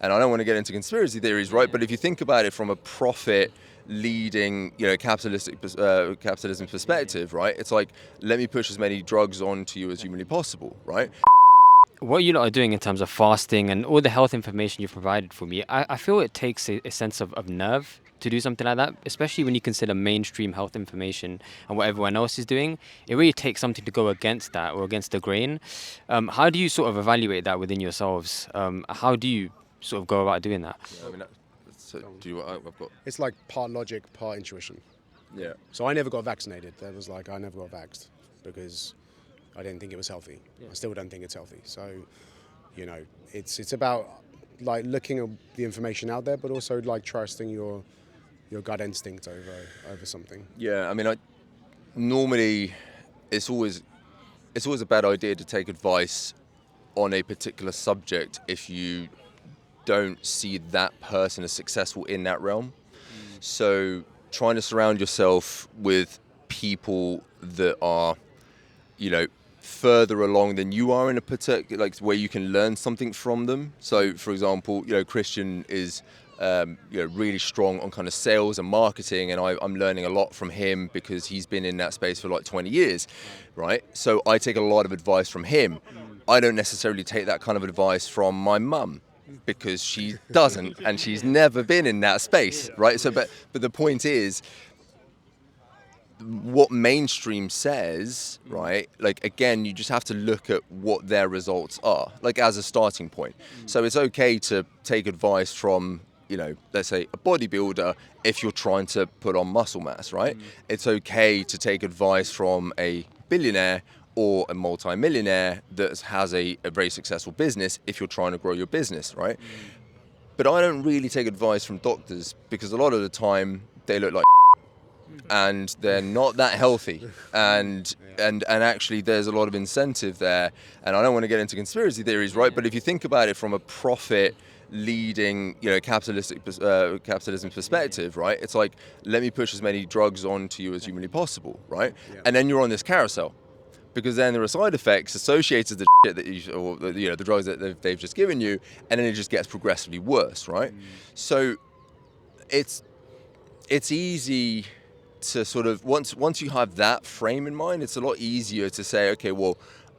And I don't want to get into conspiracy theories, right? But if you think about it from a profit leading, capitalism perspective, right? It's like, let me push as many drugs onto you as humanly possible, right? What you lot are doing in terms of fasting and all the health information you've provided for me, I feel it takes a sense of nerve to do something like that, especially when you consider mainstream health information and what everyone else is doing. It really takes something to go against that or against the grain. How do you sort of evaluate that within yourselves? How do you sort of go about doing that? I mean, I've got. It's like part logic, part intuition. Yeah. So I never got vaccinated. That was like, I never got vaxxed because I didn't think it was healthy. I still don't think it's healthy. So, it's about like looking at the information out there, but also like trusting your gut instinct over something. Yeah, I mean, normally it's always a bad idea to take advice on a particular subject if you don't see that person as successful in that realm. So trying to surround yourself with people that are, further along than you are in a particular, like where you can learn something from them. So for example, Christian is really strong on kind of sales and marketing, and I'm learning a lot from him because he's been in that space for like 20 years, right? So I take a lot of advice from him. I don't necessarily take that kind of advice from my mum because she doesn't, and she's never been in that space, right? So, but the point is, what mainstream says, right? Like, again, you just have to look at what their results are, like as a starting point. So it's okay to take advice from, let's say a bodybuilder if you're trying to put on muscle mass, right? It's okay to take advice from a billionaire or a multi-millionaire that has a very successful business if you're trying to grow your business, right? But I don't really take advice from doctors because a lot of the time they look like and they're not that healthy, and actually there's a lot of incentive there. And I don't want to get into conspiracy theories, right? But if you think about it from a profit leading, capitalism perspective, right? It's like, let me push as many drugs onto you as humanly possible, right? And then you're on this carousel, because then there are side effects associated with the shit that or the drugs that they've just given you, and then it just gets progressively worse, right? So it's easy to sort of, once you have that frame in mind, it's a lot easier to say, okay, well,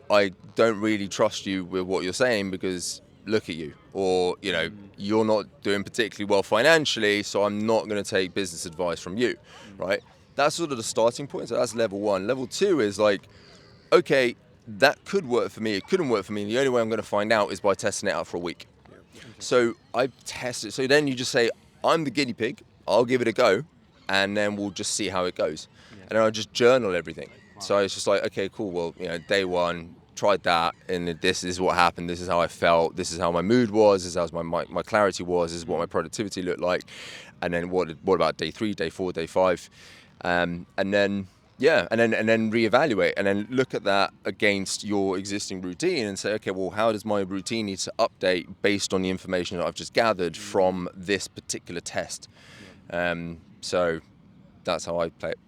I don't really trust you with what you're saying because look at you, or you're not doing particularly well financially, so I'm not going to take business advice from you, right? That's sort of the starting point. So that's level one. Level two is like, okay, that could work for me, it couldn't work for me, and the only way I'm going to find out is by testing it out for a week. So I test it. So then you just say, I'm the guinea pig, I'll give it a go, and then we'll just see how it goes. And then I'll just journal everything. So it's just like, okay, cool, well, day one, tried that, and this is what happened, this is how I felt, this is how my mood was, this is how my clarity was, this is what my productivity looked like. And then what about day 3, day 4, day 5? And then reevaluate, and then look at that against your existing routine and say, okay, well, how does my routine need to update based on the information that I've just gathered from this particular test? So that's how I play it.